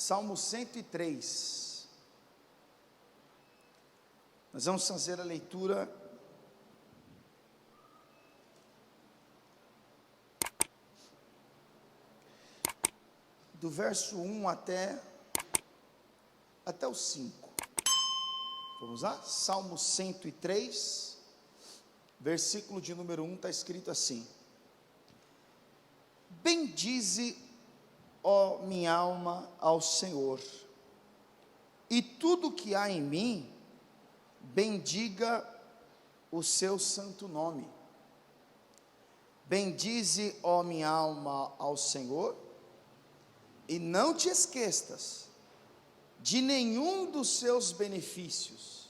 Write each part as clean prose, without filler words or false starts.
Salmo 103. Nós vamos fazer a leitura do verso 1 até o 5. Vamos lá? Salmo 103, versículo de número 1, está escrito assim: bendize, ó minha alma, ao Senhor, e tudo que há em mim, bendiga o seu santo nome. Bendize, ó minha alma, ao Senhor, e não te esqueças de nenhum dos seus benefícios.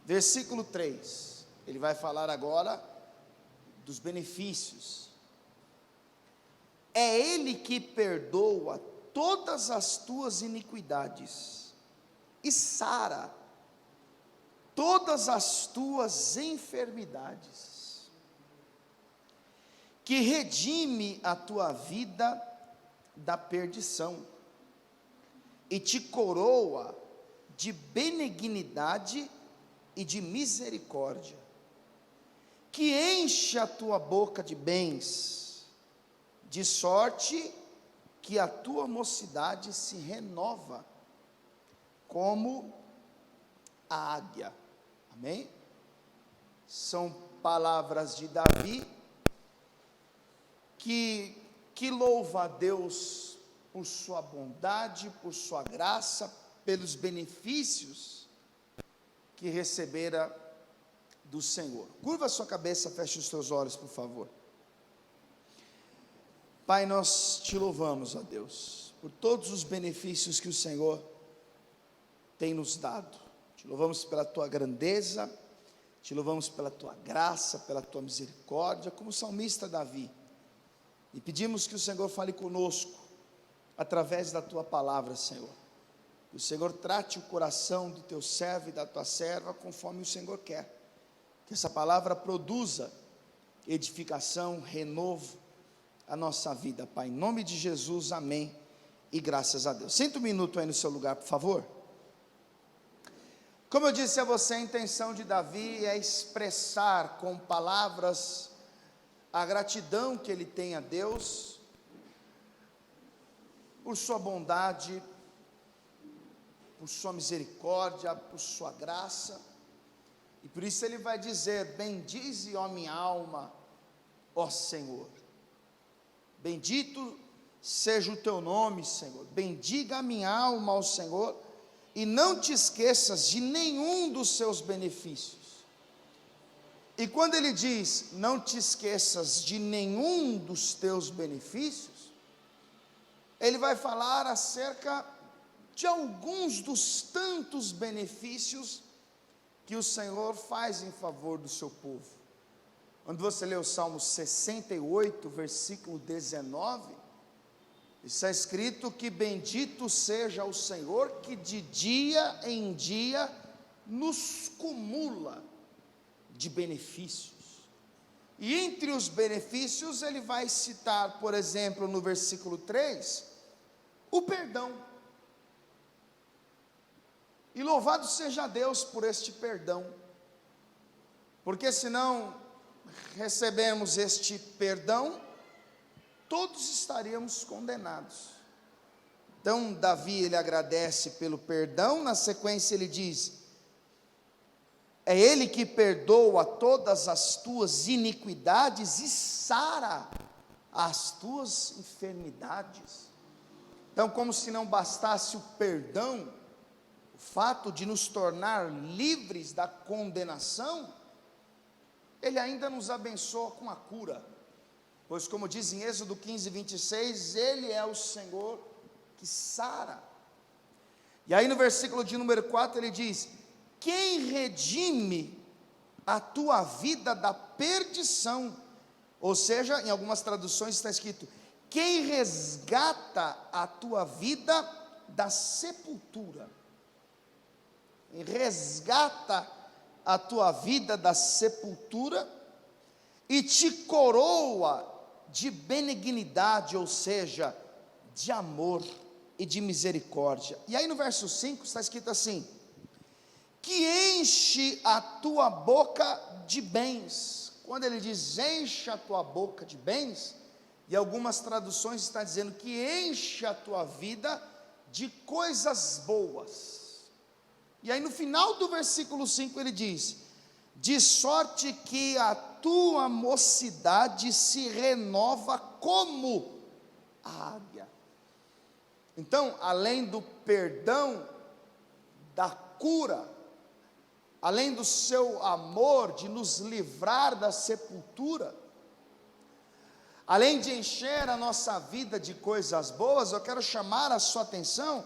Versículo 3, ele vai falar agora dos benefícios. É Ele que perdoa todas as tuas iniquidades e sara todas as tuas enfermidades, que redime a tua vida da perdição e te coroa de benignidade e de misericórdia, que enche a tua boca de bens, de sorte que a tua mocidade se renova como a águia. Amém? São palavras de Davi, que louva a Deus por sua bondade, por sua graça, pelos benefícios que recebera do Senhor. Curva a sua cabeça, feche os teus olhos, por favor. Pai, nós te louvamos, ó Deus, por todos os benefícios que o Senhor tem nos dado. Te louvamos pela tua grandeza, te louvamos pela tua graça, pela tua misericórdia, como o salmista Davi. E pedimos que o Senhor fale conosco, através da tua palavra, Senhor. Que o Senhor trate o coração do teu servo e da tua serva, conforme o Senhor quer. Que essa palavra produza edificação, renovo a nossa vida, Pai. Em nome de Jesus, amém. E graças a Deus. Senta um minuto aí no seu lugar, por favor. Como eu disse a você, a intenção de Davi é expressar com palavras a gratidão que ele tem a Deus, por sua bondade, por sua misericórdia, por sua graça, e por isso ele vai dizer: bendize, ó minha alma, ó Senhor. Bendito seja o teu nome, Senhor. Bendiga a minha alma ao Senhor, e não te esqueças de nenhum dos seus benefícios. E quando ele diz, não te esqueças de nenhum dos teus benefícios, ele vai falar acerca de alguns dos tantos benefícios que o Senhor faz em favor do seu povo. Quando você lê o Salmo 68, versículo 19, está escrito que bendito seja o Senhor, que de dia em dia nos cumula de benefícios. E entre os benefícios ele vai citar, por exemplo, no versículo 3, o perdão. E louvado seja Deus por este perdão, porque se não recebemos este perdão, todos estaríamos condenados. Então Davi, ele agradece pelo perdão. Na sequência ele diz: é Ele que perdoa todas as tuas iniquidades e sara as tuas enfermidades. Então, como se não bastasse o perdão, o fato de nos tornar livres da condenação, Ele ainda nos abençoa com a cura, pois como diz em Êxodo 15, 26, Ele é o Senhor que sara. E aí no versículo de número 4 ele diz: quem redime a tua vida da perdição, ou seja, em algumas traduções está escrito, quem resgata a tua vida da sepultura, resgata a tua vida da sepultura, e te coroa de benignidade, ou seja, de amor, e de misericórdia. E aí no verso 5 está escrito assim: que enche a tua boca de bens. Quando ele diz enche a tua boca de bens, e algumas traduções está dizendo que enche a tua vida de coisas boas. E aí no final do versículo 5 ele diz: de sorte que a tua mocidade se renova como a águia. Então, além do perdão, da cura, além do seu amor de nos livrar da sepultura, além de encher a nossa vida de coisas boas, eu quero chamar a sua atenção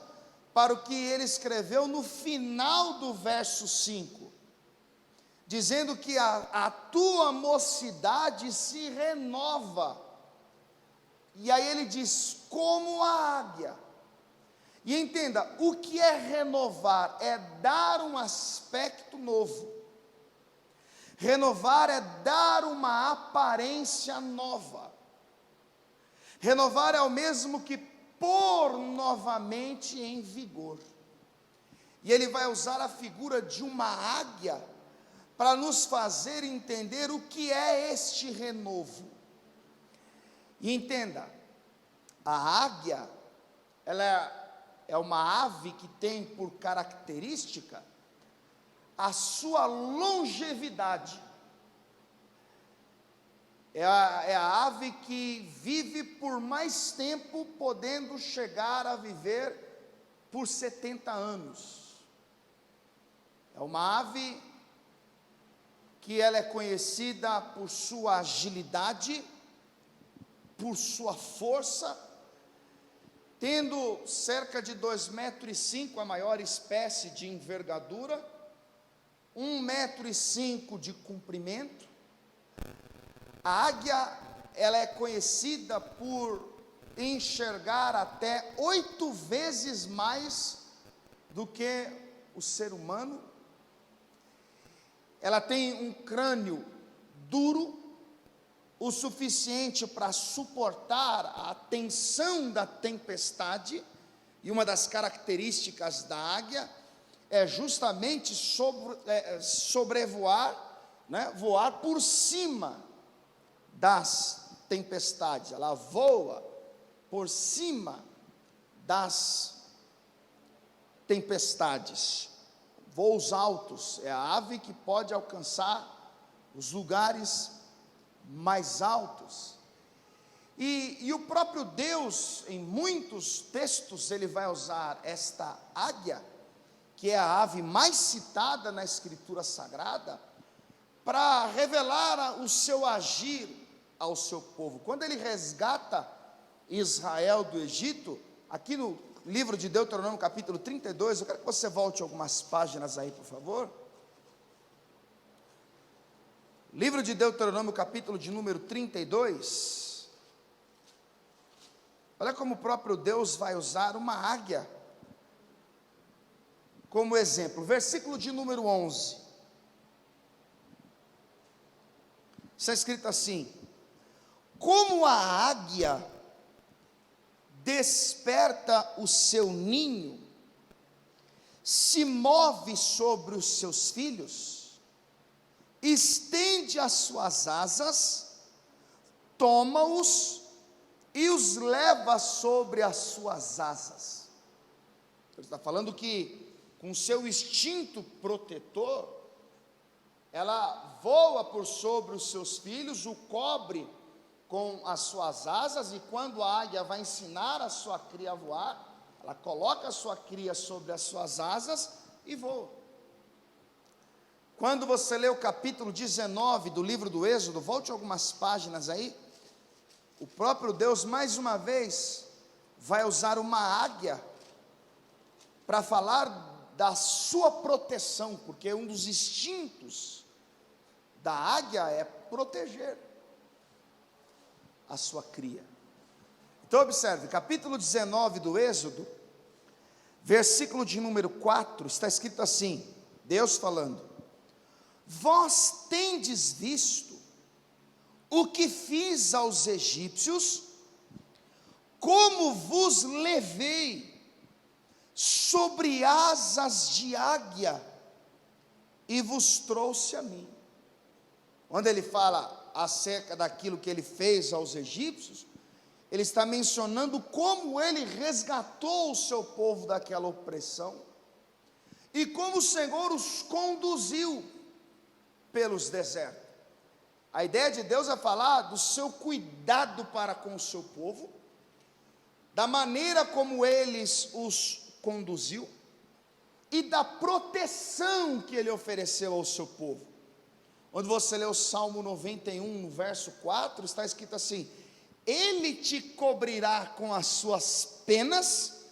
para o que ele escreveu no final do verso 5, dizendo que a tua mocidade se renova. E aí ele diz, como a águia. E entenda, o que é renovar? É dar um aspecto novo. Renovar é dar uma aparência nova. Renovar é o mesmo que pôr novamente em vigor. E ele vai usar a figura de uma águia para nos fazer entender o que é este renovo. E entenda, a águia, ela é uma ave que tem por característica a sua longevidade. É a ave que vive por mais tempo, podendo chegar a viver por 70 anos. É uma ave que ela é conhecida por sua agilidade, por sua força, tendo cerca de 2,5 metros a maior espécie de envergadura, 1,5 metro de comprimento. A águia, ela é conhecida por enxergar até 8 vezes mais do que o ser humano. Ela tem um crânio duro, o suficiente para suportar a tensão da tempestade, e uma das características da águia é justamente sobrevoar, voar por cima das tempestades. Ela voa por cima das tempestades, voos altos. É a ave que pode alcançar os lugares mais altos. E o próprio Deus, em muitos textos, ele vai usar esta águia, que é a ave mais citada na Escritura Sagrada, para revelar o seu agir ao seu povo. Quando ele resgata Israel do Egito, aqui no livro de Deuteronômio capítulo 32, eu quero que você volte algumas páginas aí, por favor. Livro de Deuteronômio, capítulo de número 32. Olha como o próprio Deus vai usar uma águia como exemplo. Versículo de número 11. Está escrito assim: como a águia desperta o seu ninho, se move sobre os seus filhos, estende as suas asas, toma-os e os leva sobre as suas asas. Ele está falando que, com seu instinto protetor, ela voa por sobre os seus filhos, o cobre com as suas asas, e quando a águia vai ensinar a sua cria a voar, ela coloca a sua cria sobre as suas asas e voa. Quando você lê o capítulo 19 do livro do Êxodo, volte algumas páginas aí, o próprio Deus, mais uma vez, vai usar uma águia para falar da sua proteção, porque um dos instintos da águia é proteger a sua cria. Então observe, capítulo 19 do Êxodo, versículo de número 4, está escrito assim, Deus falando: vós tendes visto o que fiz aos egípcios, como vos levei sobre asas de águia e vos trouxe a mim. Quando ele fala acerca daquilo que ele fez aos egípcios, ele está mencionando como ele resgatou o seu povo daquela opressão e como o Senhor os conduziu pelos desertos. A ideia de Deus é falar do seu cuidado para com o seu povo, da maneira como eles os conduziu e da proteção que ele ofereceu ao seu povo. Quando você lê o Salmo 91, no verso 4, está escrito assim: ele te cobrirá com as suas penas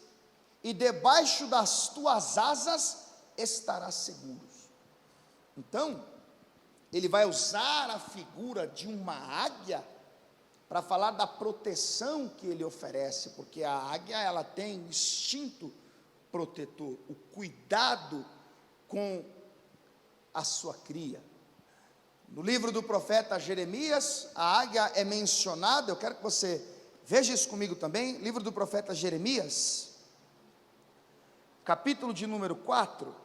e debaixo das tuas asas estarás seguro. Então, ele vai usar a figura de uma águia para falar da proteção que ele oferece, porque a águia, ela tem o instinto protetor, o cuidado com a sua cria. No livro do profeta Jeremias, a águia é mencionada. Eu quero que você veja isso comigo também. Livro do profeta Jeremias, capítulo de número 4.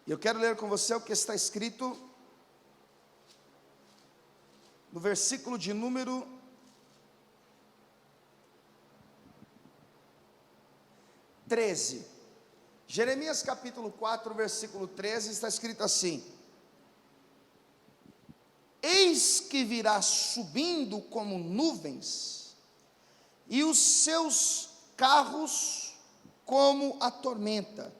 E eu quero ler com você o que está escrito no versículo de número 13. Jeremias capítulo 4, versículo 13, está escrito assim: eis que virá subindo como nuvens, e os seus carros como a tormenta,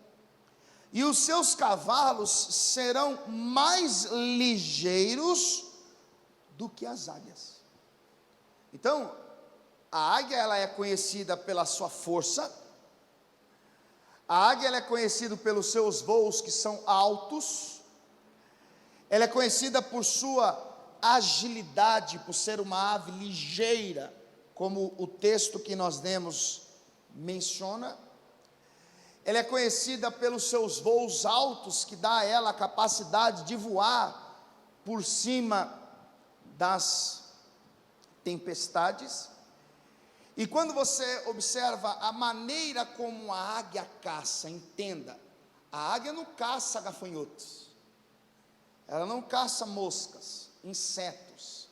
e os seus cavalos serão mais ligeiros do que as águias. Então, a águia, ela é conhecida pela sua força. A águia, ela é conhecida pelos seus voos que são altos. Ela é conhecida por sua agilidade, por ser uma ave ligeira, como o texto que nós lemos menciona. Ela é conhecida pelos seus voos altos, que dá a ela a capacidade de voar por cima das tempestades. E quando você observa a maneira como a águia caça, entenda, a águia não caça gafanhotos, ela não caça moscas, insetos,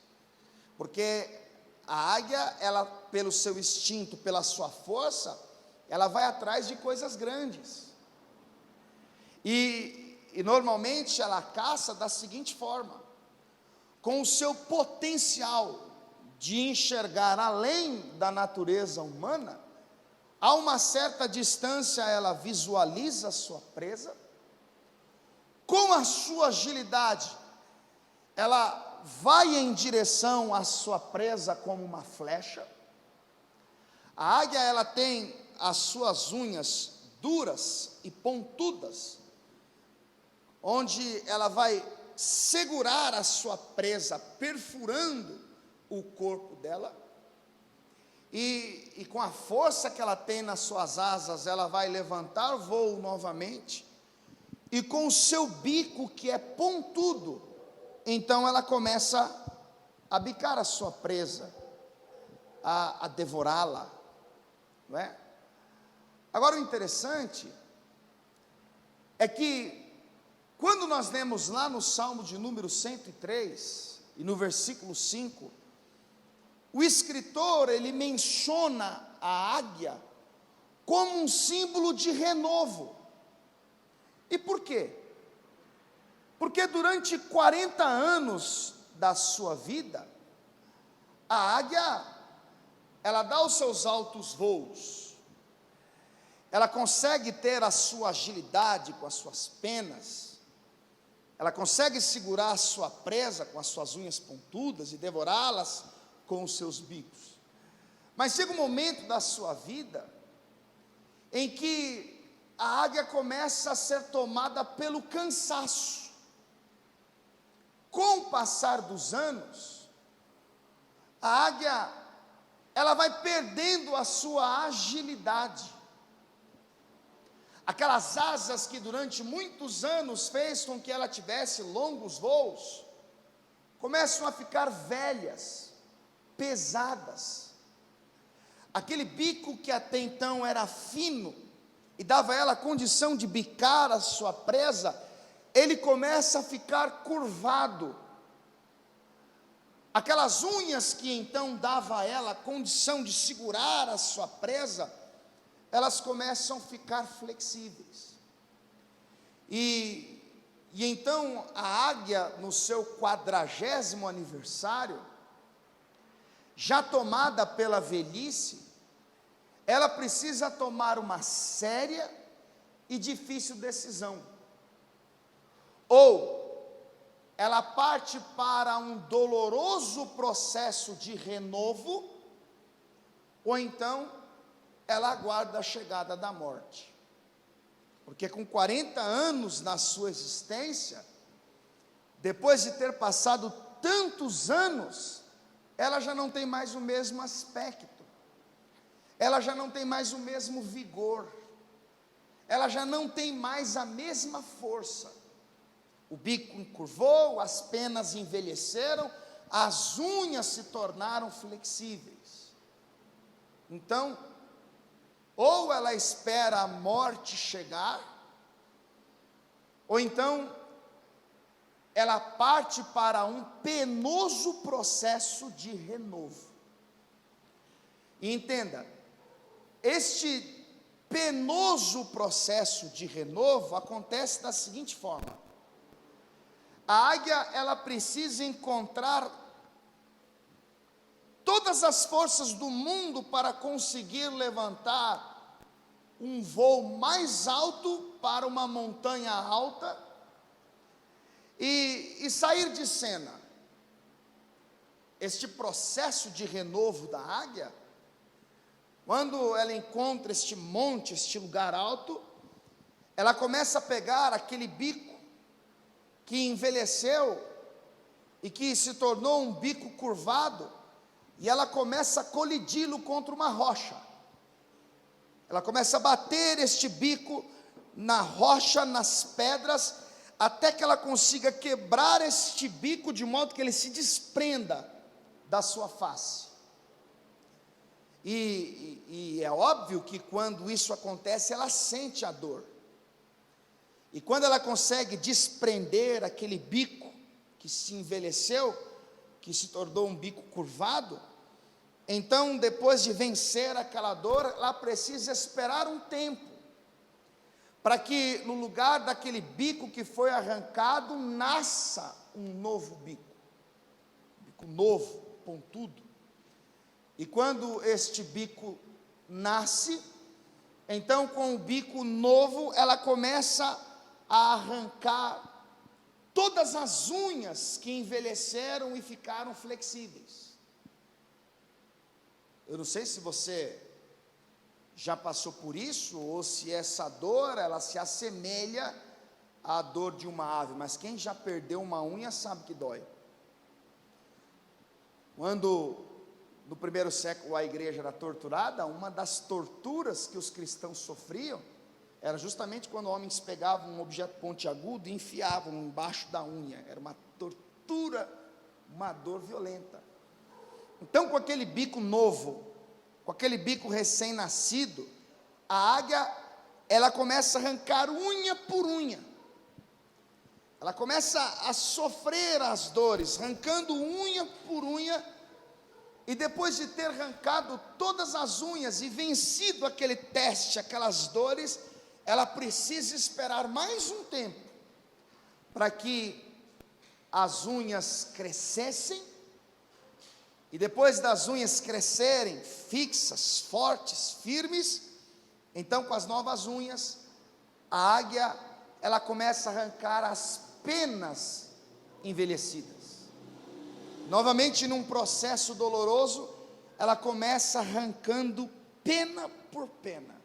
porque a águia, ela, pelo seu instinto, pela sua força, ela vai atrás de coisas grandes, e normalmente ela caça da seguinte forma: com o seu potencial de enxergar além da natureza humana, a uma certa distância ela visualiza a sua presa, com a sua agilidade, ela vai em direção à sua presa como uma flecha. A águia, ela tem as suas unhas duras e pontudas, onde ela vai segurar a sua presa, perfurando o corpo dela, e com a força que ela tem nas suas asas, ela vai levantar voo novamente, e com o seu bico que é pontudo, então ela começa a bicar a sua presa, a devorá-la, não é? Agora, o interessante é que quando nós lemos lá no Salmo de número 103, e no versículo 5, o escritor, ele menciona a águia como um símbolo de renovo. E por quê? Porque durante 40 anos da sua vida, a águia, ela dá os seus altos voos, ela consegue ter a sua agilidade com as suas penas, ela consegue segurar a sua presa com as suas unhas pontudas e devorá-las com os seus bicos. Mas chega um momento da sua vida em que a águia começa a ser tomada pelo cansaço. Com o passar dos anos, a águia, ela vai perdendo a sua agilidade. Aquelas asas que durante muitos anos fez com que ela tivesse longos voos, começam a ficar velhas, pesadas. aquele bico que até então era fino, e dava a ela a condição de bicar a sua presa, ele começa a ficar curvado. Aquelas unhas que então dava a ela a condição de segurar a sua presa, elas começam a ficar flexíveis. E então a águia, no seu 40º aniversário, já tomada pela velhice, ela precisa tomar uma séria e difícil decisão. Ou ela parte para um doloroso processo de renovo, ou então ela aguarda a chegada da morte. Porque com 40 anos na sua existência, depois de ter passado tantos anos, ela já não tem mais o mesmo aspecto, ela já não tem mais o mesmo vigor, ela já não tem mais a mesma força. O bico encurvou, as penas envelheceram, as unhas se tornaram flexíveis. Então, ou ela espera a morte chegar, ou então ela parte para um penoso processo de renovo. E entenda, este penoso processo de renovo acontece da seguinte forma: a águia, ela precisa encontrar todas as forças do mundo para conseguir levantar um voo mais alto para uma montanha alta e sair de cena. Este processo de renovo da águia, quando ela encontra este monte, este lugar alto, ela começa a pegar aquele bico que envelheceu e que se tornou um bico curvado, e ela começa a colidi-lo contra uma rocha. Ela começa a bater este bico na rocha, nas pedras, até que ela consiga quebrar este bico de modo que ele se desprenda da sua face. E é óbvio que quando isso acontece, ela sente a dor. E quando ela consegue desprender aquele bico que se envelheceu, que se tornou um bico curvado, então, depois de vencer aquela dor, ela precisa esperar um tempo, para que no lugar daquele bico que foi arrancado, nasça um novo bico novo, pontudo. E quando este bico nasce, então com o bico novo, ela começa a arrancar todas as unhas que envelheceram e ficaram flexíveis. Eu não sei se você já passou por isso, ou se essa dor, ela se assemelha à dor de uma ave, mas quem já perdeu uma unha sabe que dói. Quando no primeiro século a igreja era torturada, uma das torturas que os cristãos sofriam era justamente quando homens pegavam um objeto pontiagudo e enfiavam embaixo da unha. Era uma tortura, uma dor violenta. Então, com aquele bico novo, com aquele bico recém-nascido, a águia, ela começa a arrancar unha por unha. Ela começa a sofrer as dores, arrancando unha por unha, e depois de ter arrancado todas as unhas e vencido aquele teste, aquelas dores, ela precisa esperar mais um tempo, para que as unhas crescessem, e depois das unhas crescerem, fixas, fortes, firmes, então com as novas unhas, a águia, ela começa a arrancar as penas envelhecidas. Novamente num processo doloroso, ela começa arrancando pena por pena,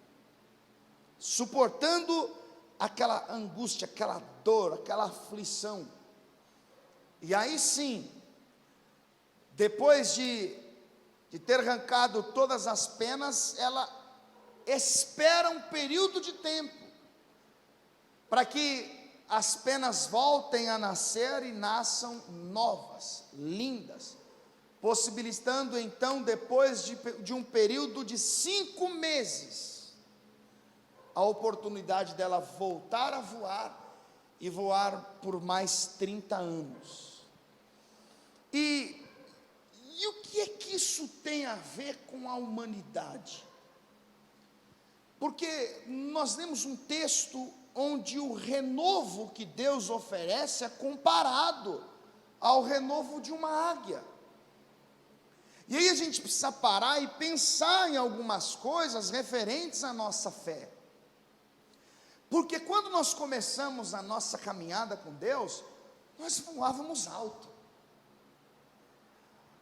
suportando aquela angústia, aquela dor, aquela aflição. E aí sim, depois de ter arrancado todas as penas, ela espera um período de tempo, para que as penas voltem a nascer e nasçam novas, lindas, possibilitando então, depois de um período de 5 meses, a oportunidade dela voltar a voar, e voar por mais 30 anos. E o que é que isso tem a ver com a humanidade? Porque nós lemos um texto onde o renovo que Deus oferece é comparado ao renovo de uma águia. E aí a gente precisa parar e pensar em algumas coisas referentes à nossa fé. Porque quando nós começamos a nossa caminhada com Deus, nós voávamos alto.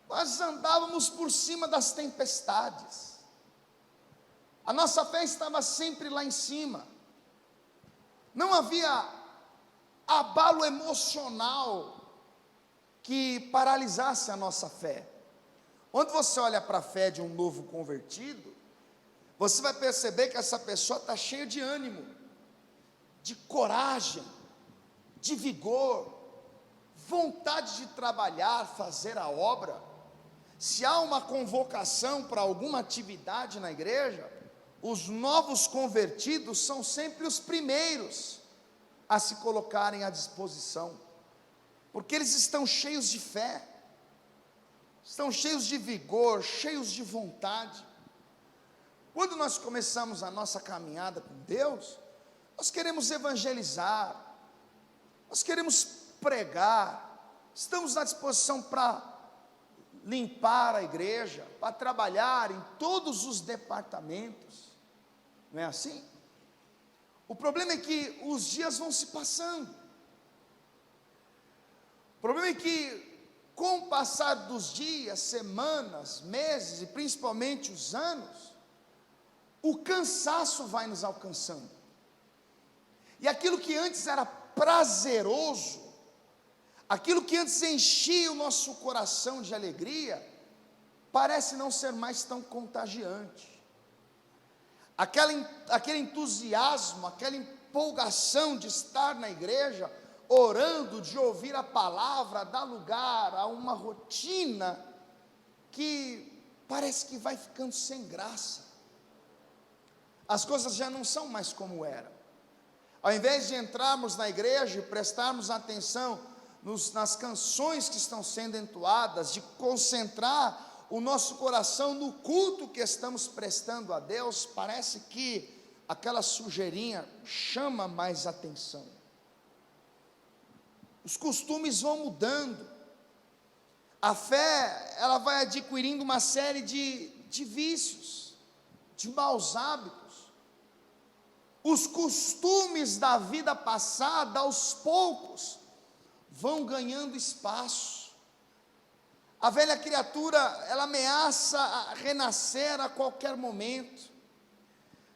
Nós andávamos por cima das tempestades. A nossa fé estava sempre lá em cima. Não havia abalo emocional que paralisasse a nossa fé. Quando você olha para a fé de um novo convertido, você vai perceber que essa pessoa está cheia de ânimo, de coragem, de vigor, vontade de trabalhar, fazer a obra. Se há uma convocação para alguma atividade na igreja, os novos convertidos são sempre os primeiros a se colocarem à disposição, porque eles estão cheios de fé, estão cheios de vigor, cheios de vontade. Quando nós começamos a nossa caminhada com Deus, nós queremos evangelizar, nós queremos pregar, estamos à disposição para limpar a igreja, para trabalhar em todos os departamentos, não é assim? O problema é que os dias vão se passando, o problema é que com o passar dos dias, semanas, meses e principalmente os anos, o cansaço vai nos alcançando. E aquilo que antes era prazeroso, aquilo que antes enchia o nosso coração de alegria, parece não ser mais tão contagiante. Aquele entusiasmo, aquela empolgação de estar na igreja, orando, de ouvir a palavra, dá lugar a uma rotina que parece que vai ficando sem graça. As coisas já não são mais como eram. Ao invés de entrarmos na igreja e prestarmos atenção nas canções que estão sendo entoadas, de concentrar o nosso coração no culto que estamos prestando a Deus, parece que aquela sujeirinha chama mais atenção. Os costumes vão mudando, a fé ela vai adquirindo uma série de vícios, de maus hábitos. Os costumes da vida passada, aos poucos, vão ganhando espaço. A velha criatura, ela ameaça a renascer a qualquer momento.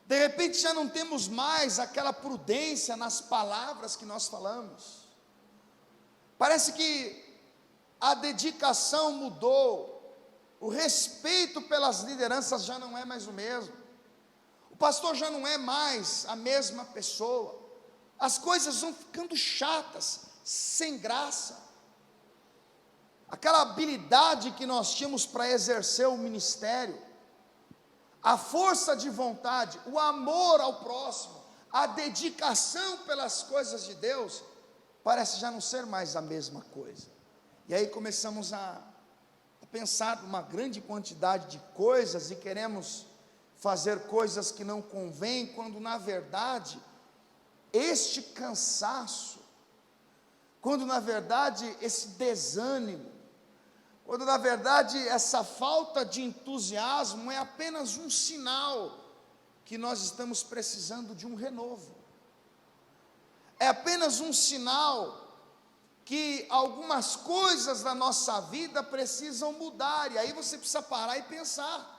De repente já não temos mais aquela prudência nas palavras que nós falamos. Parece que a dedicação mudou, o respeito pelas lideranças já não é mais o mesmo. O pastor já não é mais a mesma pessoa, as coisas vão ficando chatas, sem graça. Aquela habilidade que nós tínhamos para exercer o ministério, a força de vontade, o amor ao próximo, a dedicação pelas coisas de Deus, parece já não ser mais a mesma coisa. E aí começamos a pensar uma grande quantidade de coisas e queremos fazer coisas que não convém, quando na verdade este cansaço, quando na verdade esse desânimo, quando na verdade essa falta de entusiasmo é apenas um sinal que nós estamos precisando de um renovo. É apenas um sinal que algumas coisas da nossa vida precisam mudar, e aí você precisa parar e pensar.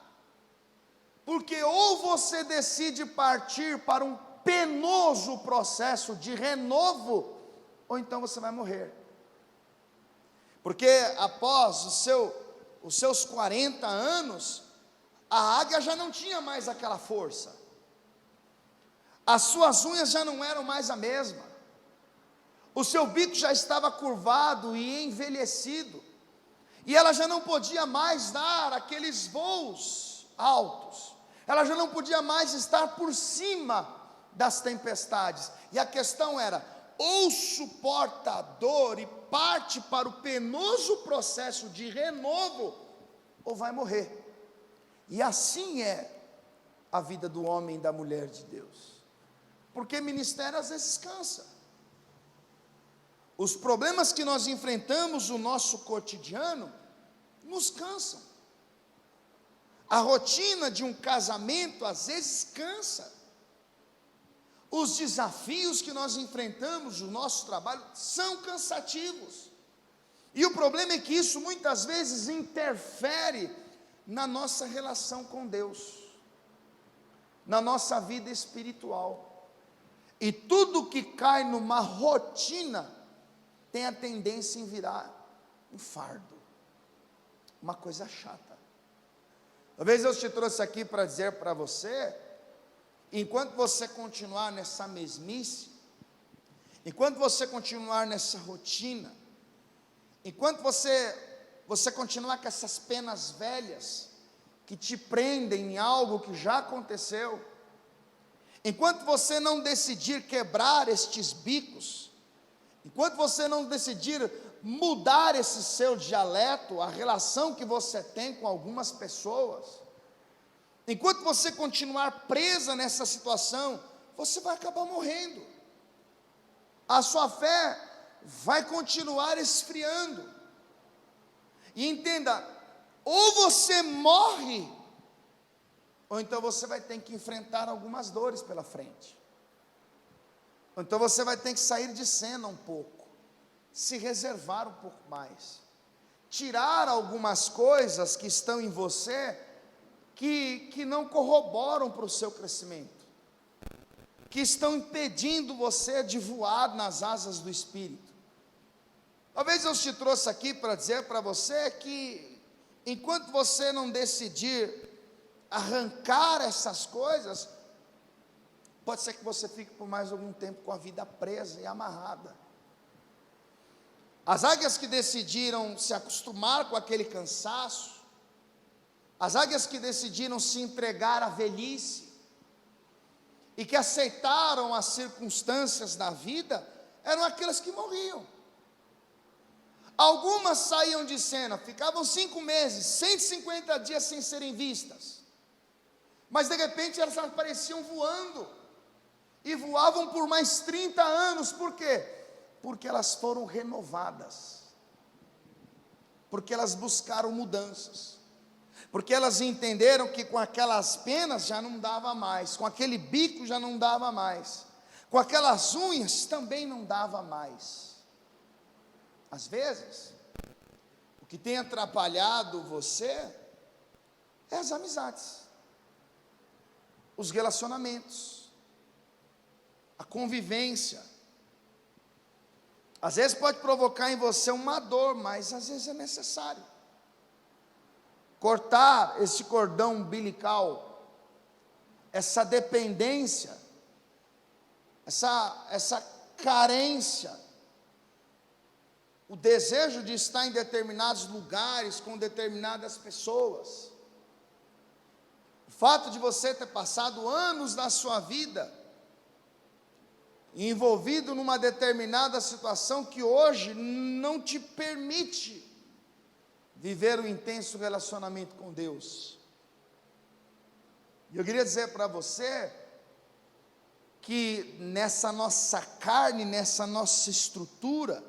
Porque ou você decide partir para um penoso processo de renovo, ou então você vai morrer. Porque após os seus 40 anos, a águia já não tinha mais aquela força, as suas unhas já não eram mais a mesma, o seu bico já estava curvado e envelhecido, e ela já não podia mais dar aqueles voos altos, ela já não podia mais estar por cima das tempestades, e a questão era: ou suporta a dor e parte para o penoso processo de renovo, ou vai morrer. E assim é a vida do homem e da mulher de Deus, porque ministério às vezes cansa. Os problemas que nós enfrentamos no nosso cotidiano nos cansam. A rotina de um casamento às vezes cansa. Os desafios que nós enfrentamos no nosso trabalho são cansativos. E o problema é que isso muitas vezes interfere na nossa relação com Deus, na nossa vida espiritual. E tudo que cai numa rotina tem a tendência em virar um fardo, uma coisa chata. Talvez eu te trouxe aqui para dizer para você: enquanto você continuar nessa mesmice, enquanto você continuar nessa rotina, enquanto você continuar com essas penas velhas que te prendem em algo que já aconteceu, enquanto você não decidir quebrar estes bicos, enquanto você não decidir mudar esse seu dialeto, a relação que você tem com algumas pessoas, enquanto você continuar presa nessa situação, você vai acabar morrendo. A sua fé vai continuar esfriando. E entenda, ou você morre, ou então você vai ter que enfrentar algumas dores pela frente. Ou então você vai ter que sair de cena um pouco, se reservar um pouco mais, tirar algumas coisas que estão em você, que não corroboram para o seu crescimento, que estão impedindo você de voar nas asas do Espírito. Talvez eu te trouxe aqui para dizer para você que, enquanto você não decidir arrancar essas coisas, pode ser que você fique por mais algum tempo com a vida presa e amarrada. As águias que decidiram se acostumar com aquele cansaço, as águias que decidiram se entregar à velhice, e que aceitaram as circunstâncias da vida, eram aquelas que morriam. Algumas saíam de cena, ficavam 5 meses, 150 dias sem serem vistas, mas de repente elas apareciam voando, e voavam por mais 30 anos, por quê? Porque elas foram renovadas, porque elas buscaram mudanças, porque elas entenderam que com aquelas penas já não dava mais, com aquele bico já não dava mais, com aquelas unhas também não dava mais. Às vezes, o que tem atrapalhado você é as amizades, os relacionamentos, a convivência. Às vezes pode provocar em você uma dor, mas às vezes é necessário cortar esse cordão umbilical, essa dependência, essa carência, o desejo de estar em determinados lugares, com determinadas pessoas, o fato de você ter passado anos da sua vida envolvido numa determinada situação que hoje não te permite viver um intenso relacionamento com Deus. E eu queria dizer para você que nessa nossa carne, nessa nossa estrutura,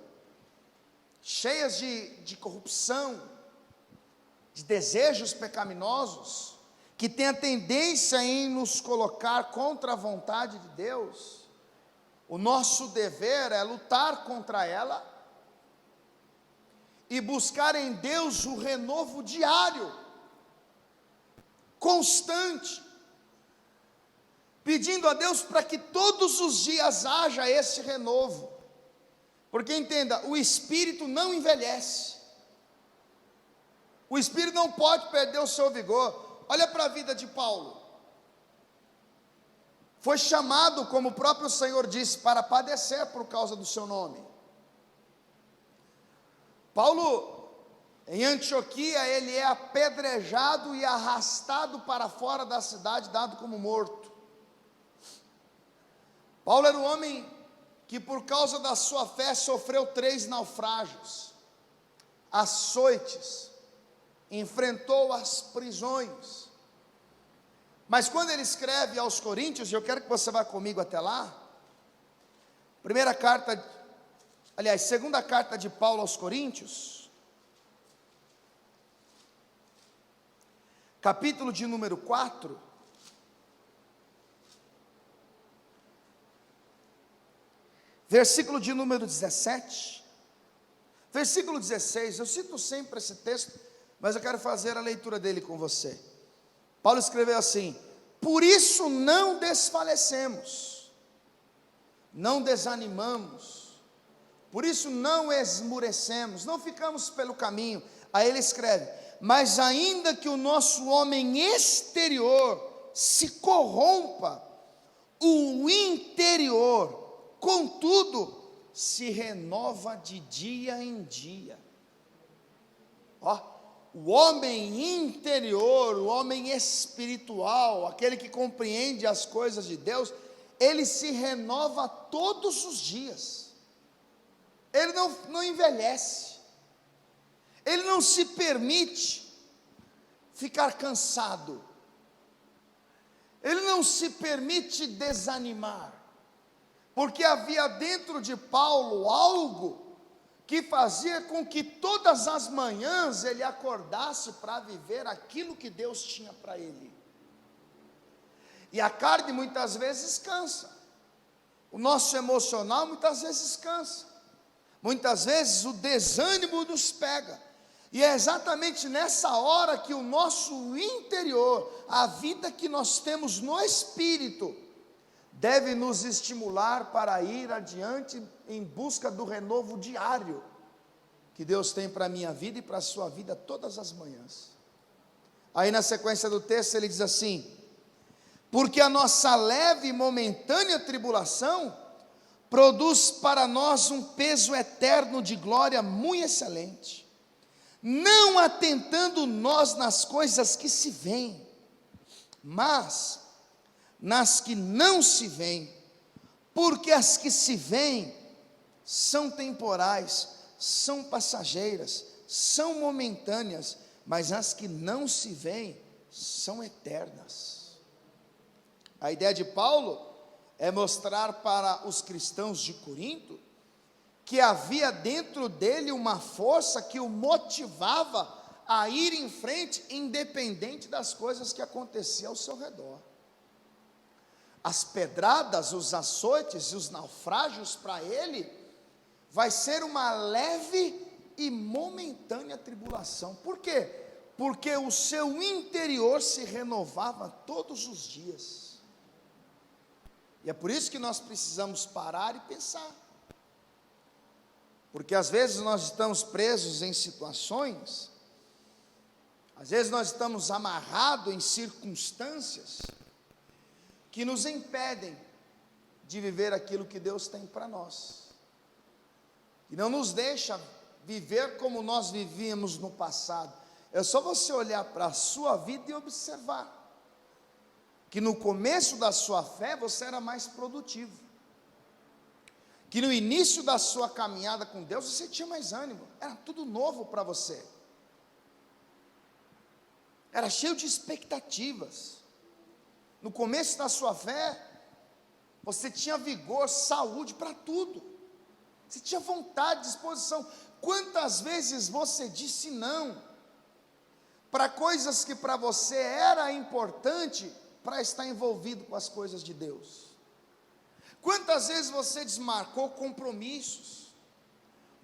cheias de corrupção, de desejos pecaminosos, que tem a tendência em nos colocar contra a vontade de Deus, o nosso dever é lutar contra ela, e buscar em Deus o renovo diário, constante, pedindo a Deus para que todos os dias haja esse renovo, porque entenda, o Espírito não envelhece, o Espírito não pode perder o seu vigor. Olha para a vida de Paulo, foi chamado, como o próprio Senhor disse, para padecer por causa do seu nome. Paulo Em Antioquia, ele é apedrejado e arrastado para fora da cidade, dado como morto. Paulo era um homem que, por causa da sua fé, sofreu 3 naufrágios, açoites, enfrentou as prisões. Mas quando ele escreve aos Coríntios, e eu quero que você vá comigo até lá, segunda carta de Paulo aos Coríntios, capítulo de número 4, versículo de número 17, versículo 16, eu cito sempre esse texto, mas eu quero fazer a leitura dele com você. Paulo escreveu assim: por isso não desfalecemos, não desanimamos, por isso não esmurecemos, não ficamos pelo caminho. Aí ele escreve: mas ainda que o nosso homem exterior se corrompa, o interior, contudo, se renova de dia em dia. O homem interior, o homem espiritual, aquele que compreende as coisas de Deus, ele se renova todos os dias. Ele não envelhece. Ele não se permite ficar cansado. Ele não se permite desanimar. Porque havia dentro de Paulo algo que fazia com que todas as manhãs ele acordasse para viver aquilo que Deus tinha para ele. E a carne muitas vezes cansa. O nosso emocional muitas vezes cansa. Muitas vezes o desânimo nos pega. E é exatamente nessa hora que o nosso interior, a vida que nós temos no Espírito, deve nos estimular para ir adiante em busca do renovo diário que Deus tem para a minha vida e para a sua vida todas as manhãs. Aí na sequência do texto ele diz assim: porque a nossa leve e momentânea tribulação produz para nós um peso eterno de glória muito excelente, não atentando nós nas coisas que se veem, mas nas que não se veem, porque as que se veem são temporais, são passageiras, são momentâneas, mas as que não se veem são eternas. A ideia de Paulo é mostrar para os cristãos de Corinto que havia dentro dele uma força que o motivava a ir em frente, independente das coisas que aconteciam ao seu redor. As pedradas, os açoites e os naufrágios para ele vai ser uma leve e momentânea tribulação. Por quê? Porque o seu interior se renovava todos os dias. E é por isso que nós precisamos parar e pensar. Porque às vezes nós estamos presos em situações, às vezes nós estamos amarrados em circunstâncias que nos impedem de viver aquilo que Deus tem para nós, e não nos deixa viver como nós vivíamos no passado. É só você olhar para a sua vida e observar que no começo da sua fé você era mais produtivo, que no início da sua caminhada com Deus você tinha mais ânimo, era tudo novo para você, era cheio de expectativas. No começo da sua fé, você tinha vigor, saúde para tudo, você tinha vontade, disposição. Quantas vezes você disse não para coisas que para você era importante para estar envolvido com as coisas de Deus? Quantas vezes você desmarcou compromissos?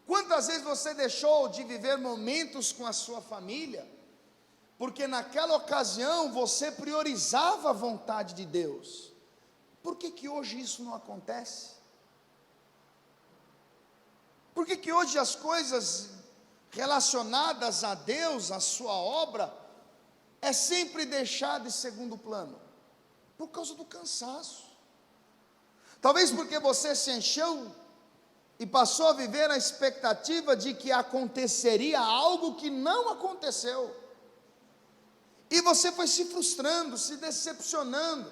Quantas vezes você deixou de viver momentos com a sua família, porque naquela ocasião você priorizava a vontade de Deus? Por que hoje isso não acontece? Por que hoje as coisas relacionadas a Deus, a sua obra, é sempre deixada em segundo plano? Por causa do cansaço. Talvez porque você se encheu e passou a viver na expectativa de que aconteceria algo que não aconteceu. E você foi se frustrando, se decepcionando.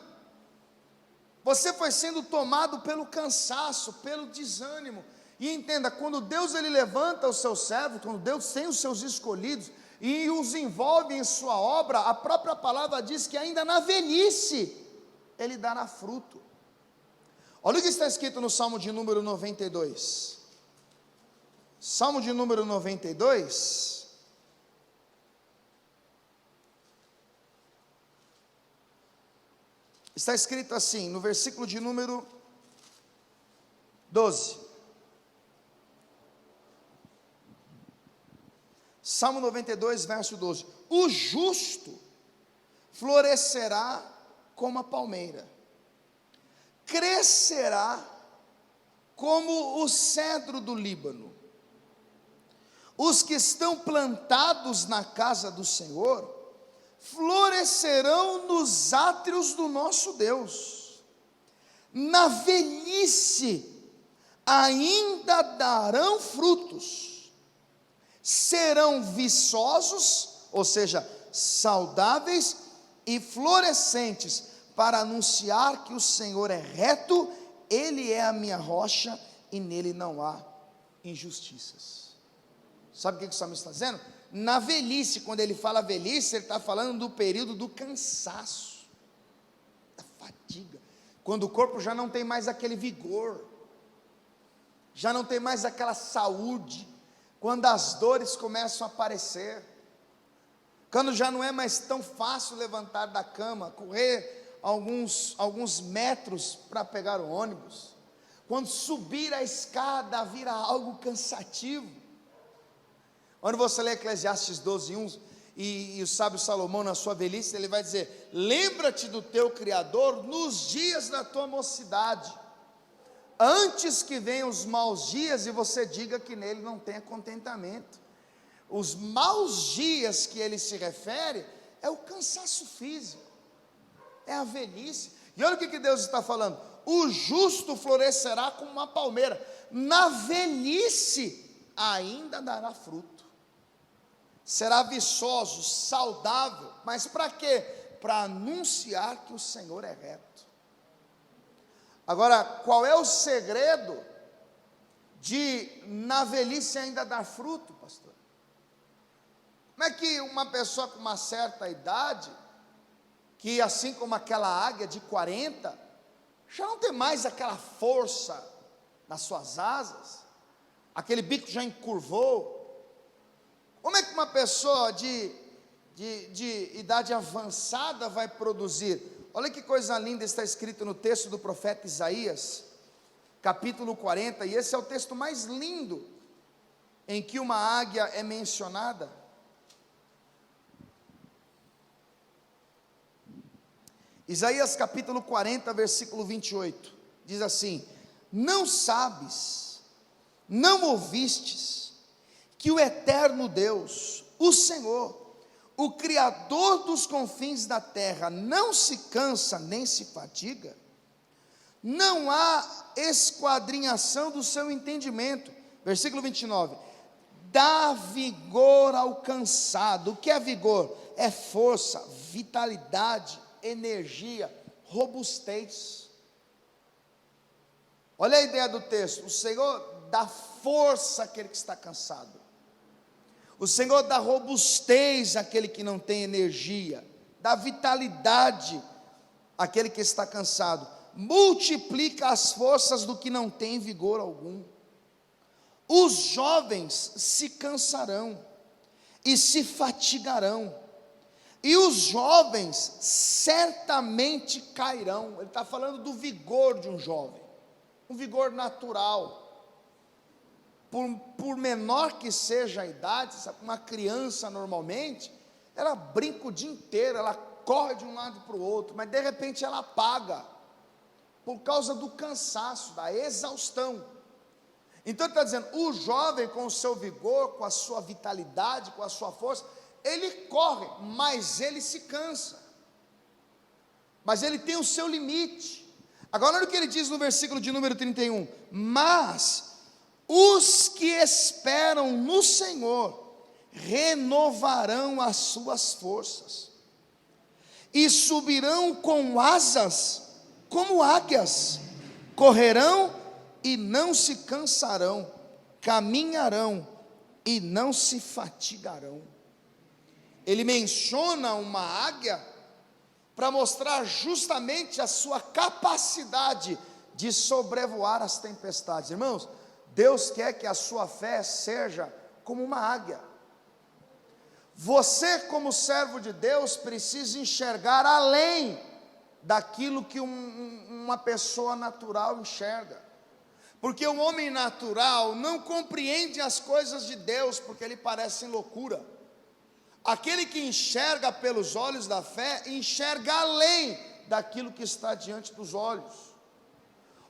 Você foi sendo tomado pelo cansaço, pelo desânimo. E entenda, quando Deus ele levanta os seus servos, quando Deus tem os seus escolhidos e os envolve em sua obra, a própria palavra diz que ainda na velhice ele dará fruto. Olha o que está escrito no Salmo de número 92. Salmo de número 92. Está escrito assim, no versículo de número 12. Salmo 92, verso 12. O justo florescerá como a palmeira, crescerá como o cedro do Líbano. Os que estão plantados na casa do Senhor florescerão nos átrios do nosso Deus. Na velhice ainda darão frutos, serão viçosos, ou seja, saudáveis e florescentes, para anunciar que o Senhor é reto, Ele é a minha rocha e nele não há injustiças. Sabe o que o salmista está dizendo? Na velhice, quando ele fala velhice, ele está falando do período do cansaço, da fadiga, quando o corpo já não tem mais aquele vigor, já não tem mais aquela saúde, quando as dores começam a aparecer, quando já não é mais tão fácil levantar da cama, correr alguns metros para pegar o ônibus, quando subir a escada vira algo cansativo. Quando você lê Eclesiastes 12:1, e o sábio Salomão na sua velhice, ele vai dizer: lembra-te do teu Criador nos dias da tua mocidade, antes que venham os maus dias e você diga que nele não tenha contentamento. Os maus dias que ele se refere é o cansaço físico, é a velhice. E olha o que Deus está falando: o justo florescerá como uma palmeira, na velhice ainda dará fruto, será viçoso, saudável, mas para quê? Para anunciar que o Senhor é reto. Agora, qual é o segredo de na velhice ainda dar fruto, pastor? Como é que uma pessoa com uma certa idade, que assim como aquela águia de 40, já não tem mais aquela força nas suas asas, aquele bico já encurvou? Como é que uma pessoa de idade avançada vai produzir? Olha que coisa linda está escrito no texto do profeta Isaías, capítulo 40, e esse é o texto mais lindo em que uma águia é mencionada. Isaías capítulo 40, versículo 28, diz assim: não sabes, não ouvistes, que o eterno Deus, o Senhor, o Criador dos confins da terra, não se cansa nem se fatiga? Não há esquadrinhação do seu entendimento. Versículo 29, dá vigor ao cansado. O que é vigor? É força, vitalidade, energia, robustez. Olha a ideia do texto: o Senhor dá força àquele que está cansado, o Senhor dá robustez àquele que não tem energia, dá vitalidade àquele que está cansado, multiplica as forças do que não tem vigor algum. Os jovens se cansarão e se fatigarão, e os jovens certamente cairão. Ele está falando do vigor de um jovem, um vigor natural. Por menor que seja a idade, sabe, uma criança normalmente, ela brinca o dia inteiro, ela corre de um lado para o outro, mas de repente ela apaga, por causa do cansaço, da exaustão. Então ele está dizendo, o jovem com o seu vigor, com a sua vitalidade, com a sua força, ele corre, mas ele se cansa, mas ele tem o seu limite. Agora olha o que ele diz no versículo de número 31, mas os que esperam no Senhor renovarão as suas forças, e subirão com asas como águias, correrão e não se cansarão, caminharão e não se fatigarão. Ele menciona uma águia para mostrar justamente a sua capacidade de sobrevoar as tempestades. Irmãos, Deus quer que a sua fé seja como uma águia. Você, como servo de Deus, precisa enxergar além daquilo que uma pessoa natural enxerga, porque o homem natural não compreende as coisas de Deus, porque lhe parecem loucura. Aquele que enxerga pelos olhos da fé, enxerga além daquilo que está diante dos olhos.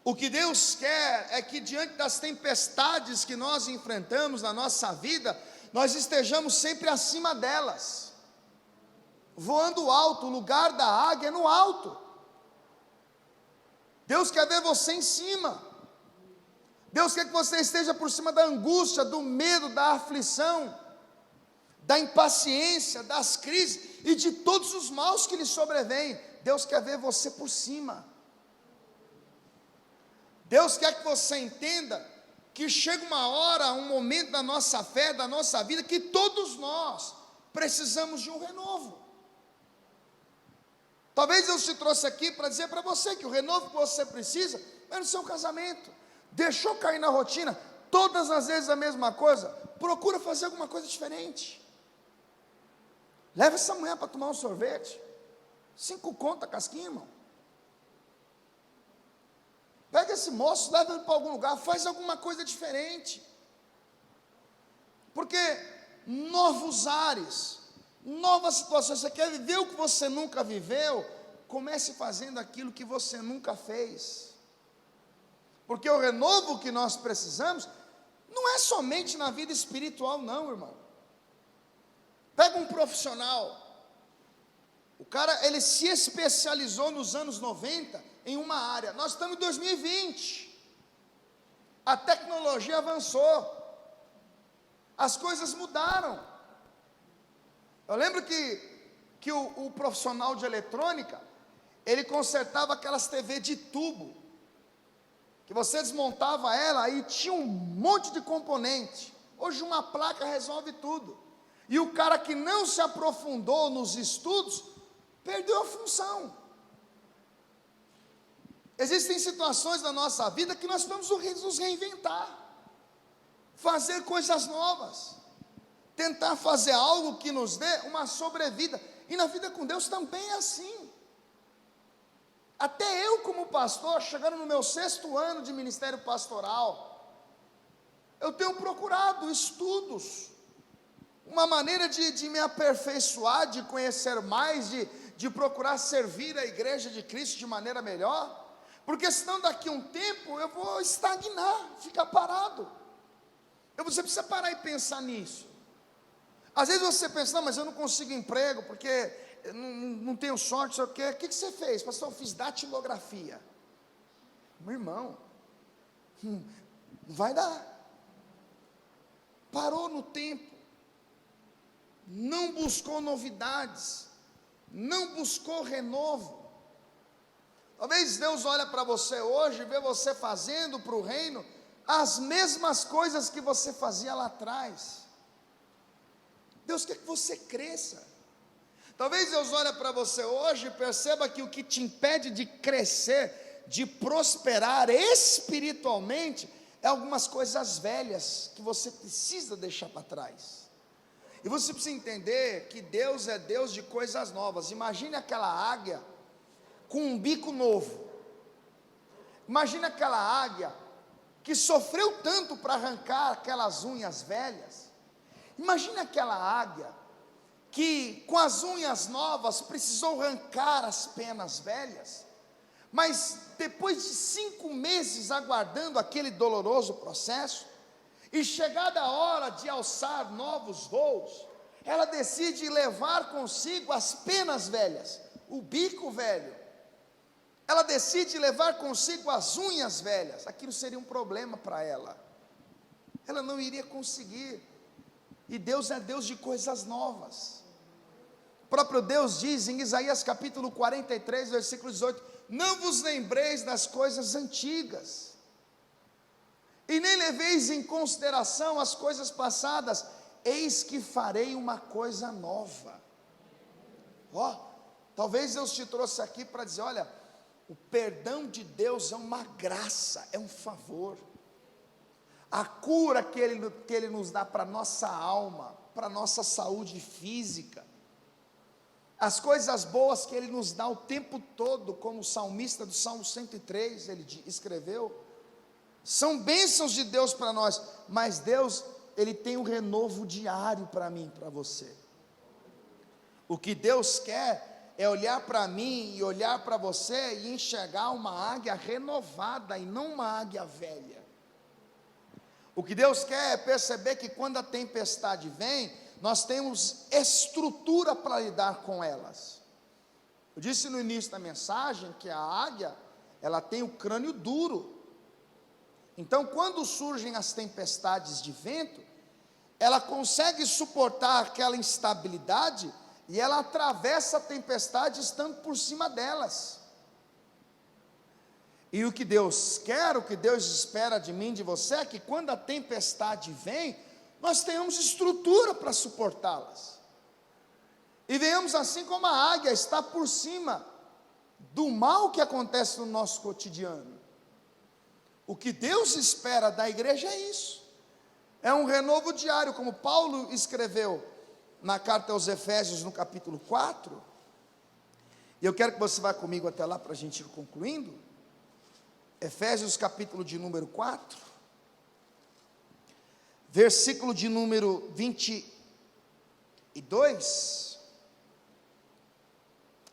O que Deus quer é que diante das tempestades que nós enfrentamos na nossa vida, nós estejamos sempre acima delas, voando alto. O lugar da águia é no alto. Deus quer ver você em cima. Deus quer que você esteja por cima da angústia, do medo, da aflição, da impaciência, das crises e de todos os maus que lhe sobrevêm. Deus quer ver você por cima. Deus quer que você entenda que chega uma hora, um momento da nossa fé, da nossa vida, que todos nós precisamos de um renovo. Talvez Deus te trouxe aqui para dizer para você que o renovo que você precisa é no seu casamento. Deixou cair na rotina, todas as vezes a mesma coisa, procura fazer alguma coisa diferente. Leva essa mulher para tomar um sorvete, 5 conto a casquinha, irmão. Pega esse moço, leva ele para algum lugar, faz alguma coisa diferente. Porque novos ares, novas situações, você quer viver o que você nunca viveu, comece fazendo aquilo que você nunca fez. Porque o renovo que nós precisamos, não é somente na vida espiritual não, irmão. Pega um profissional, o cara, ele se especializou nos anos 90 em uma área. Nós estamos em 2020, a tecnologia avançou, as coisas mudaram. Eu lembro que o profissional de eletrônica, ele consertava aquelas TV de tubo, que você desmontava ela e tinha um monte de componente. Hoje uma placa resolve tudo. E o cara que não se aprofundou nos estudos, perdeu a função. Existem situações na nossa vida que nós vamos nos reinventar, fazer coisas novas, tentar fazer algo que nos dê uma sobrevida. E na vida com Deus também é assim. Até eu, como pastor, chegando no meu 6º ano de ministério pastoral, eu tenho procurado estudos, uma maneira de me aperfeiçoar, de conhecer mais, de procurar servir a igreja de Cristo de maneira melhor, porque senão daqui a um tempo eu vou estagnar, ficar parado. Você precisa parar e pensar nisso. Às vezes você pensa, não, mas eu não consigo emprego, porque não tenho sorte, sei o quê. O que você fez? Pastor, eu fiz datilografia. Meu irmão, não vai dar. Parou no tempo, não buscou novidades, não buscou renovo. Talvez Deus olha para você hoje e vê você fazendo para o reino as mesmas coisas que você fazia lá atrás. Deus quer que você cresça. Talvez Deus olhe para você hoje e perceba que o que te impede de crescer, de prosperar espiritualmente, é algumas coisas velhas que você precisa deixar para trás. E você precisa entender que Deus é Deus de coisas novas. Imagine aquela águia com um bico novo. Imagine aquela águia que sofreu tanto para arrancar aquelas unhas velhas. Imagine aquela águia que com as unhas novas precisou arrancar as penas velhas, mas depois de 5 meses aguardando aquele doloroso processo, e chegada a hora de alçar novos voos, ela decide levar consigo as penas velhas, o bico velho. Ela decide levar consigo as unhas velhas. Aquilo seria um problema para ela. ela não iria conseguir. E Deus é Deus de coisas novas. O próprio Deus diz em Isaías capítulo 43, versículo 18: não vos lembreis das coisas antigas, e nem leveis em consideração as coisas passadas, eis que farei uma coisa nova. Talvez Deus te trouxe aqui para dizer: olha, o perdão de Deus é uma graça, é um favor. A cura que Ele nos dá para a nossa alma, para a nossa saúde física, as coisas boas que Ele nos dá o tempo todo, como o salmista do Salmo 103, ele escreveu, são bênçãos de Deus para nós, mas Deus, Ele tem um renovo diário para mim, para você. O que Deus quer é olhar para mim e olhar para você e enxergar uma águia renovada e não uma águia velha. O que Deus quer é perceber que quando a tempestade vem, nós temos estrutura para lidar com elas. Eu disse no início da mensagem que a águia, ela tem o crânio duro. Então, quando surgem as tempestades de vento, ela consegue suportar aquela instabilidade e ela atravessa a tempestade estando por cima delas. E o que Deus quer, o que Deus espera de mim, de você, é que quando a tempestade vem, nós tenhamos estrutura para suportá-las. E venhamos assim como a águia está por cima do mal que acontece no nosso cotidiano. O que Deus espera da igreja é isso. É um renovo diário, como Paulo escreveu na carta aos Efésios, no capítulo 4. E eu quero que você vá comigo até lá para a gente ir concluindo. Efésios capítulo de número 4, versículo de número 22,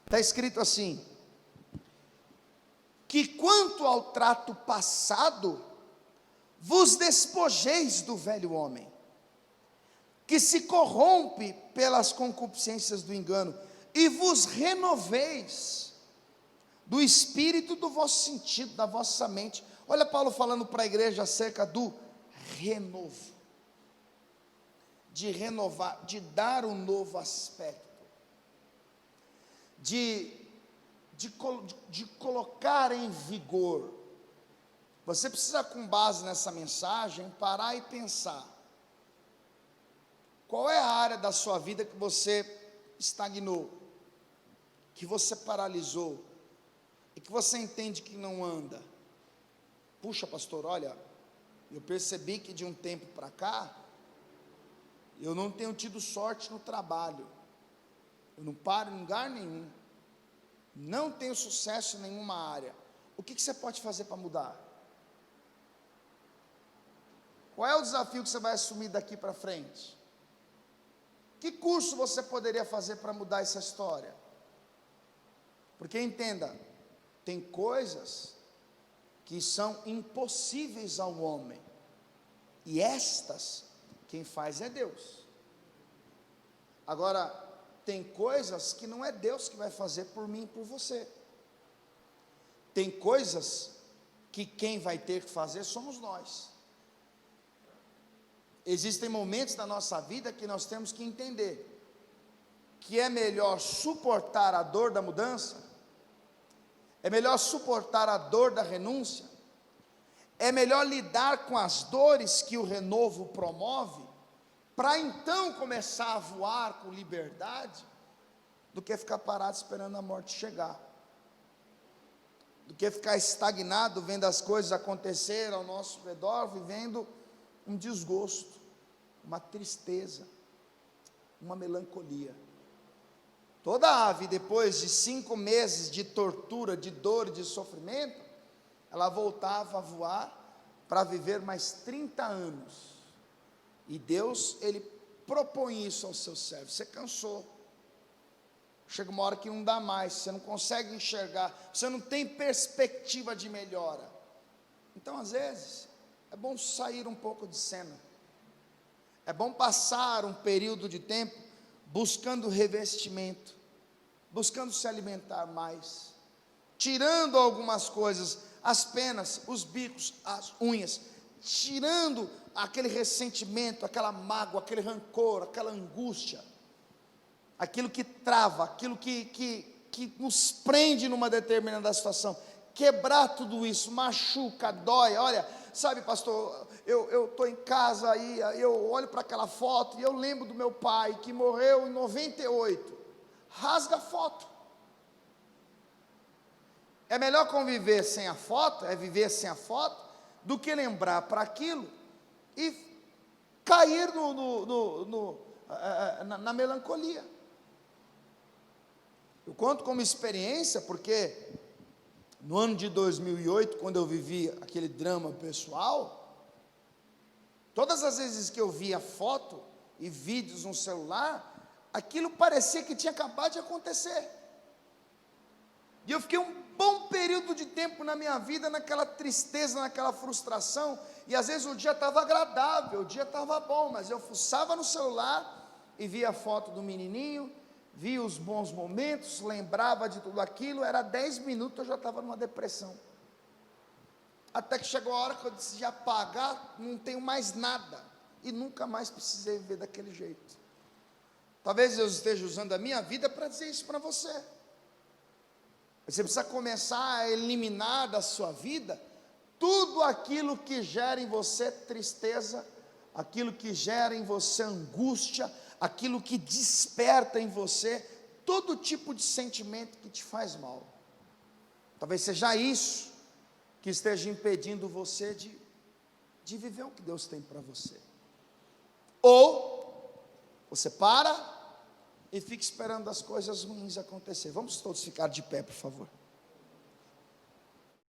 está escrito assim: que quanto ao trato passado, vos despojeis do velho homem, que se corrompe pelas concupiscências do engano, e vos renoveis do espírito do vosso sentido, da vossa mente. Olha Paulo falando para a igreja acerca do renovo, de renovar, de dar um novo aspecto, de colocar em vigor. Você precisa, com base nessa mensagem, parar e pensar: qual é a área da sua vida que você estagnou, que você paralisou, e que você entende que não anda? Puxa, pastor, olha, eu percebi que de um tempo para cá, eu não tenho tido sorte no trabalho, eu não paro em lugar nenhum, não tenho sucesso em nenhuma área. O que você pode fazer para mudar? Qual é o desafio que você vai assumir daqui para frente? Que curso você poderia fazer para mudar essa história? Porque entenda, tem coisas que são impossíveis ao homem, e estas, quem faz é Deus. Agora, tem coisas que não é Deus que vai fazer por mim e por você. Tem coisas que quem vai ter que fazer somos nós. Existem momentos da nossa vida que nós temos que entender que é melhor suportar a dor da mudança, é melhor suportar a dor da renúncia, é melhor lidar com as dores que o renovo promove, para então começar a voar com liberdade, do que ficar parado esperando a morte chegar, do que ficar estagnado vendo as coisas acontecer ao nosso redor, vivendo um desgosto, uma tristeza, uma melancolia. Toda ave, depois de 5 meses de tortura, de dor e de sofrimento, ela voltava a voar para viver mais 30 anos. E Deus, Ele propõe isso aos seus servos. Você cansou, chega uma hora que não dá mais, você não consegue enxergar, você não tem perspectiva de melhora. Então, às vezes, é bom sair um pouco de cena, é bom passar um período de tempo buscando revestimento, buscando se alimentar mais, tirando algumas coisas, as penas, os bicos, as unhas, tirando aquele ressentimento, aquela mágoa, aquele rancor, aquela angústia, aquilo que trava, aquilo que nos prende numa determinada situação, quebrar tudo isso, machuca, dói. Olha, sabe, pastor, eu estou em casa aí, eu olho para aquela foto e eu lembro do meu pai que morreu em 98, rasga a foto. É melhor conviver sem a foto, é viver sem a foto, do que lembrar para aquilo e cair na melancolia. Eu conto como experiência, porque no ano de 2008, quando eu vivi aquele drama pessoal, todas as vezes que eu via foto e vídeos no celular, aquilo parecia que tinha acabado de acontecer. E eu fiquei um bom período de tempo na minha vida, naquela tristeza, naquela frustração, e às vezes o dia estava agradável, o dia estava bom, mas eu fuçava no celular e via a foto do menininho, via os bons momentos, lembrava de tudo aquilo, era 10 minutos, eu já estava numa depressão. Até que chegou a hora que eu decidi apagar, não tenho mais nada, e nunca mais precisei viver daquele jeito. Talvez Deus esteja usando a minha vida para dizer isso para você. Você precisa começar a eliminar da sua vida tudo aquilo que gera em você tristeza, aquilo que gera em você angústia, aquilo que desperta em você todo tipo de sentimento que te faz mal. Talvez seja isso que esteja impedindo você de viver o que Deus tem para você. Ou você para e fica esperando as coisas ruins acontecer. Vamos todos ficar de pé, por favor.